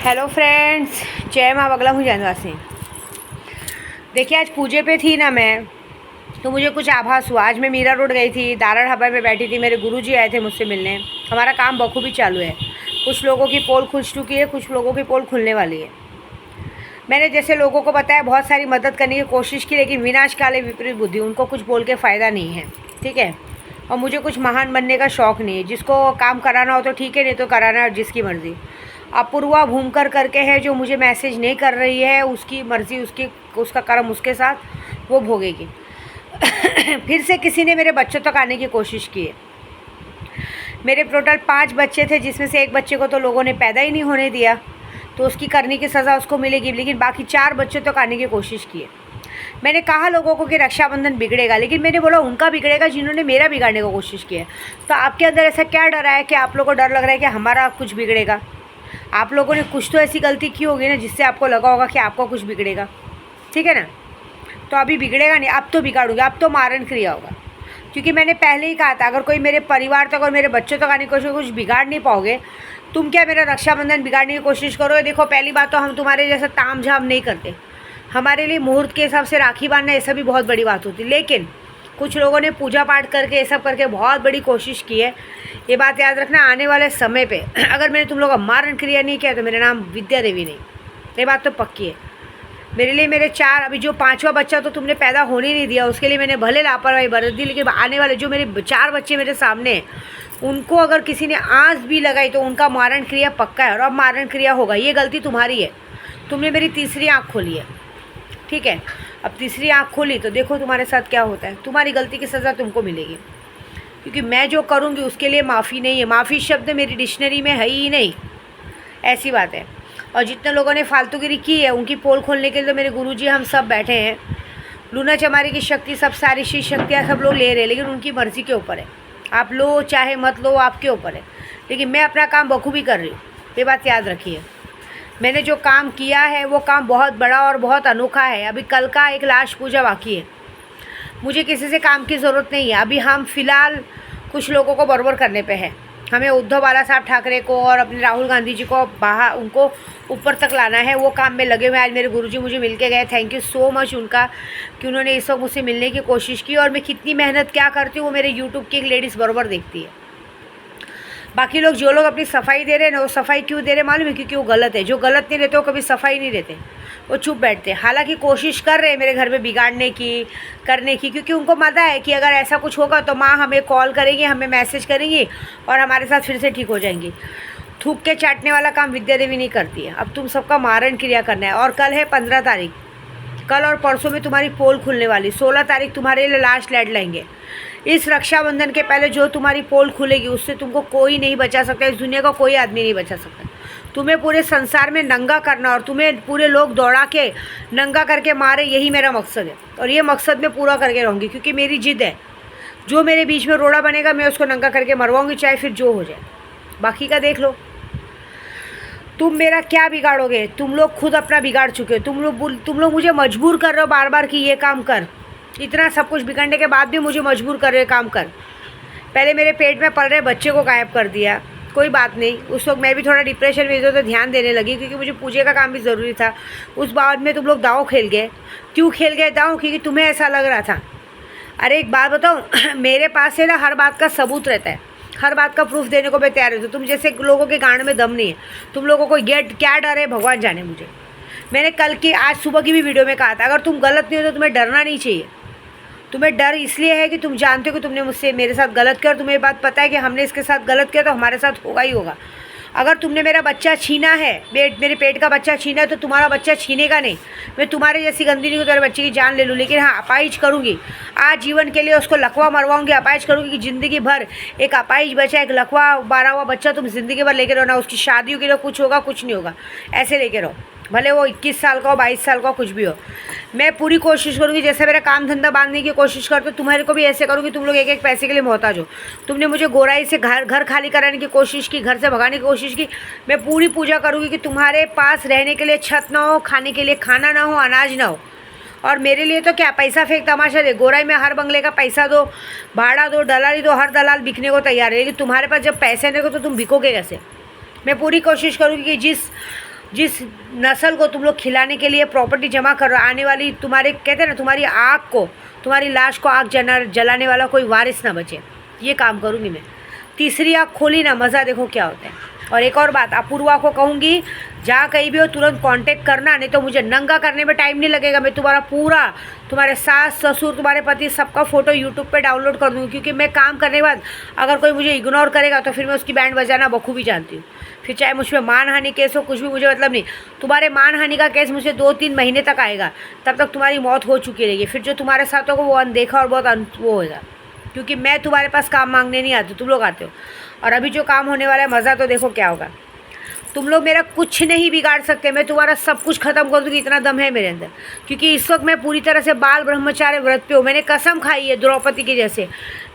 Hello friends, जय माँ बगला हूँ जानवासी। देखिए, आज पूजे पे थी ना मैं, तो मुझे कुछ आभास हुआ। आज मैं मीरा रोड गई थी, दारा ढाबा पे बैठी थी, मेरे गुरुजी आए थे मुझसे मिलने। हमारा काम बखूबी चालू है। कुछ लोगों की पोल खुल चुकी है, कुछ लोगों की पोल खुलने वाली है। मैंने जैसे लोगों को बताया, बहुत सारी मदद करने की कोशिश की, लेकिन विनाश काले विपरीत बुद्धि, उनको कुछ बोल के फ़ायदा नहीं है। ठीक है। और मुझे कुछ महान बनने का शौक़ नहीं है। जिसको काम कराना हो तो ठीक है, नहीं तो कराना है, जिसकी मर्ज़ी। अपूर्वा भूमकर करके है जो मुझे मैसेज नहीं कर रही है, उसकी मर्ज़ी, उसका कर्म उसके साथ, वो भोगेगी। फिर से किसी ने मेरे बच्चों तक आने की कोशिश की है। मेरे टोटल 5 बच्चे थे, जिसमें से एक बच्चे को तो लोगों ने पैदा ही नहीं होने दिया, तो उसकी करने की सज़ा उसको मिलेगी। लेकिन बाकी 4 बच्चों तक आने की कोशिश की है। मैंने कहा लोगों को कि रक्षाबंधन बिगड़ेगा, लेकिन मैंने बोला उनका बिगड़ेगा जिन्होंने मेरा बिगाड़ने की कोशिश की है। तो आपके अंदर ऐसा क्या डर है कि आप लोगों को डर लग रहा है कि हमारा कुछ बिगड़ेगा? आप लोगों ने कुछ तो ऐसी गलती की होगी ना, जिससे आपको लगा होगा कि आपको कुछ बिगड़ेगा। ठीक है ना? तो अभी बिगड़ेगा नहीं, अब तो बिगाड़ूंगा, अब तो मारण क्रिया होगा। क्योंकि मैंने पहले ही कहा था, अगर कोई मेरे परिवार तक और मेरे बच्चों तक आने की कोशिश, कुछ बिगाड़ नहीं पाओगे। तुम क्या मेरा रक्षाबंधन बिगाड़ने की कोशिश करोगे? देखो, पहली बात तो हम तुम्हारे जैसा ताम झाम नहीं करते। हमारे लिए मुहूर्त के हिसाब से राखी बांधना, ये सब भी बहुत बड़ी बात होती है। लेकिन कुछ लोगों ने पूजा पाठ करके, ये सब करके बहुत बड़ी कोशिश की है। ये बात याद रखना, आने वाले समय पे अगर मैंने तुम लोगों का मारण क्रिया नहीं किया तो मेरा नाम विद्या देवी नहीं। ये बात तो पक्की है। मेरे लिए मेरे 4, अभी जो 5वां बच्चा तो तुमने पैदा होने नहीं दिया, उसके लिए मैंने भले लापरवाही बरत दी, लेकिन आने वाले जो मेरे 4 बच्चे मेरे सामने हैं, उनको अगर किसी ने आँच भी लगाई तो उनका मारण क्रिया पक्का है। और अब मारण क्रिया होगा। ये गलती तुम्हारी है। तुमने मेरी तीसरी आँख खोली है। ठीक है। अब तीसरी आँख खोली तो देखो तुम्हारे साथ क्या होता है। तुम्हारी गलती की सज़ा तुमको मिलेगी, क्योंकि मैं जो करूँगी उसके लिए माफ़ी नहीं है। माफ़ी शब्द मेरी डिक्शनरी में है ही नहीं, ऐसी बात है। और जितने लोगों ने फालतूगिरी की है, उनकी पोल खोलने के लिए तो मेरे गुरुजी हम सब बैठे हैं। लूना चमारी की शक्ति, सब सारी शीश शक्तियाँ सब लोग ले रहे हैं, लेकिन उनकी मर्ज़ी के ऊपर है। आप लो चाहे मत लो, आपके ऊपर है। लेकिन मैं अपना काम बखूबी कर रही हूँ, ये बात याद रखिए। मैंने जो काम किया है वो काम बहुत बड़ा और बहुत अनोखा है। अभी कल का एक लाश पूजा बाकी है। मुझे किसी से काम की ज़रूरत नहीं है। अभी हम फ़िलहाल कुछ लोगों को बराबर करने पे है। हमें उद्धव बाला साहब ठाकरे को और अपने राहुल गांधी जी को बाहर, उनको ऊपर तक लाना है। वो काम में लगे हुए। आज मेरे गुरुजी मुझे मिल के गए। थैंक यू सो मच उनका, कि उन्होंने इस वक्त मुझसे मिलने की कोशिश की। और मैं कितनी मेहनत क्या करती हूँ, वो मेरे यूट्यूब की एक लेडीज़ बराबर देखती है। बाकी लोग, जो लोग अपनी सफाई दे रहे हैं ना, वो सफाई क्यों दे रहे मालूम है? क्योंकि वो गलत है। जो गलत नहीं रहते वो कभी सफाई नहीं देते, वो चुप बैठते। हालांकि कोशिश कर रहे हैं मेरे घर में बिगाड़ने की, करने की, क्योंकि उनको पता है कि अगर ऐसा कुछ होगा तो माँ हमें कॉल करेंगी, हमें मैसेज करेंगी और हमारे साथ फिर से ठीक हो जाएंगी। थूक के चाटने वाला काम विद्या देवी नहीं करती है। अब तुम सबका मारण क्रिया करना है। और कल है 15 तारीख। कल और परसों में तुम्हारी पोल खुलने वाली। 16 तारीख तुम्हारे लिए लास्ट डेडलाइन है। इस रक्षाबंधन के पहले जो तुम्हारी पोल खुलेगी, उससे तुमको कोई नहीं बचा सकता। इस दुनिया का कोई आदमी नहीं बचा सकता। तुम्हें पूरे संसार में नंगा करना और तुम्हें पूरे लोग दौड़ा के नंगा करके मारे, यही मेरा मकसद है। और ये मकसद मैं पूरा करके रहूँगी, क्योंकि मेरी जिद है। जो मेरे बीच में रोड़ा बनेगा, मैं उसको नंगा करके मरवाऊँगी, चाहे फिर जो हो जाए। बाकी का देख लो। तुम मेरा क्या बिगाड़ोगे? तुम लोग खुद अपना बिगाड़ चुके हो। तुम लोग मुझे मजबूर कर रहे हो बार बार कि ये काम कर। इतना सब कुछ बिगड़ने के बाद भी मुझे मजबूर कर रहे हो काम कर। पहले मेरे पेट में पल रहे बच्चे को गायब कर दिया। कोई बात नहीं, उस वक्त मैं भी थोड़ा डिप्रेशन में इधर तो ध्यान देने लगी, क्योंकि मुझे पूजे का काम भी ज़रूरी था। उस बाद में तुम लोग दाव खेल गए। क्यों खेल गए दाव? क्योंकि तुम्हें ऐसा लग रहा था। अरे एक बात बताऊँ, मेरे पास है ना हर बात का सबूत रहता है। हर बात का प्रूफ देने को मैं तैयार हूँ। तुम जैसे लोगों के गांड में दम नहीं है। तुम लोगों को क्या डर है, भगवान जाने। मुझे, मैंने कल की, आज सुबह की भी वीडियो में कहा था, अगर तुम गलत नहीं हो तो तुम्हें डरना नहीं चाहिए। तुम्हें डर इसलिए है कि तुम जानते हो कि तुमने मुझसे, मेरे साथ गलत किया, और तुम्हें ये बात पता है कि हमने इसके साथ गलत किया तो हमारे साथ होगा ही होगा। अगर तुमने मेरा बच्चा छीना है, मेरे पेट का बच्चा छीना है, तो तुम्हारा बच्चा छीनेगा नहीं। मैं तुम्हारे जैसी गंदी नहीं हूँ, तुम्हारे बच्चे की जान ले लूँ, लेकिन हाँ, अपाइज करूँगी। आज जीवन के लिए उसको लकवा मरवाऊँगी, अपाइज करूँगी कि ज़िंदगी भर एक अपाइज बच्चा, एक लकवा 12 हुआ बच्चा तुम ज़िंदगी भर लेके रहो ना। उसकी शादियों के लिए कुछ होगा, कुछ नहीं होगा, ऐसे लेके रहो। भले वो 21 साल का हो, 22 साल का हो, कुछ भी हो। मैं पूरी कोशिश करूँगी, जैसे मेरा काम धंधा बांधने की कोशिश करते हो, तुम्हारे को भी ऐसे करूँगी। तुम लोग एक एक पैसे के लिए मोहताज हो। तुमने मुझे गोराई से घर खाली कराने की कोशिश की, घर से भगाने की कोशिश की। मैं पूरी पूजा करूँगी कि तुम्हारे पास रहने के लिए छत ना हो, खाने के लिए खाना ना हो, अनाज ना हो। और मेरे लिए तो क्या, पैसा फेंक तमाशा दे। गोराई में हर बंगले का पैसा दो, भाड़ा दो, दलाली दो, हर दलाल बिकने को तैयार है। लेकिन तुम्हारे पास जब पैसे नहीं हो तो तुम बिकोगे कैसे? मैं पूरी कोशिश करूँगी कि जिस जिस नस्ल को तुम लोग खिलाने के लिए प्रॉपर्टी जमा कर रहे हो, आने वाली तुम्हारे कहते हैं ना तुम्हारी आग को, तुम्हारी लाश को आग जलाने वाला कोई वारिस ना बचे, ये काम करूँगी मैं। तीसरी आँख खोली ना, मज़ा देखो क्या होता है। और एक और बात अपूर्वा को कहूँगी, जहाँ कहीं भी हो तुरंत कांटेक्ट करना, नहीं तो मुझे नंगा करने में टाइम नहीं लगेगा। मैं तुम्हारा पूरा, तुम्हारे सास ससुर तुम्हारे पति सबका फ़ोटो यूट्यूब पे डाउनलोड कर दूँगी, क्योंकि मैं काम करने के बाद अगर कोई मुझे इग्नोर करेगा तो फिर मैं उसकी बैंड बजाना बखूबी जानती हूँ। फिर चाहे मुझ पर मानहानि केस हो, कुछ भी मुझे मतलब नहीं। तुम्हारे मानहानि का केस मुझे 2-3 महीने तक आएगा, तब तक तुम्हारी मौत हो चुकी रहेगी। फिर जो तुम्हारे साथ होगा वो अनदेखा और बहुत वो होगा, क्योंकि मैं तुम्हारे पास काम मांगने नहीं आती, तुम लोग आते हो। और अभी जो काम होने वाला है, मज़ा तो देखो क्या होगा। तुम लोग मेरा कुछ नहीं बिगाड़ सकते, मैं तुम्हारा सब कुछ ख़त्म कर दूँगी, इतना दम है मेरे अंदर। क्योंकि इस वक्त मैं पूरी तरह से बाल ब्रह्मचार्य व्रत पे हूँ। मैंने कसम खाई है द्रौपदी के जैसे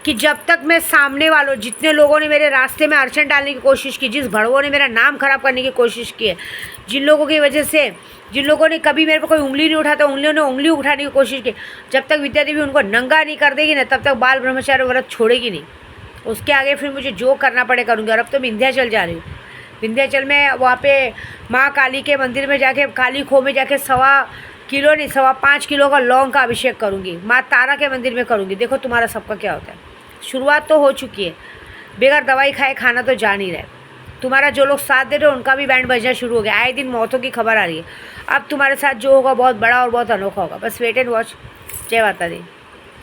कि जब तक मैं सामने वालों, जितने लोगों ने मेरे रास्ते में अड़चन डालने की कोशिश की, जिस भड़वों ने मेरा नाम ख़राब करने की कोशिश की है, जिन लोगों की वजह से, जिन लोगों ने कभी मेरे पर कोई उंगली नहीं उठाता, उंगलियों ने उंगली उठाने की कोशिश की, जब तक विद्या देवी उनको नंगा नहीं कर देगी ना, तब तक बाल ब्रह्मचार्य व्रत छोड़ेगी नहीं। उसके आगे फिर मुझे जो करना पड़े करूँगी। और अब तो विंध्याचल जा रही हूँ। विंध्याचल में वहाँ पे माँ काली के मंदिर में जाके, काली खो में जाके 1.25 किलो नहीं 5.25 किलो का लौंग का अभिषेक करूँगी। माँ तारा के मंदिर में करूँगी। देखो तुम्हारा सबका क्या होता है। शुरुआत तो हो चुकी है, बगैर दवाई खाए खाना तो जा नहीं रहे। तुम्हारा जो लोग साथ दे रहे हो उनका भी बैंड बजना शुरू हो गया। आए दिन मौतों की खबर आ रही है। अब तुम्हारे साथ जो होगा बहुत बड़ा और बहुत अनोखा होगा। बस वेट एंड वॉच। जय माता दी।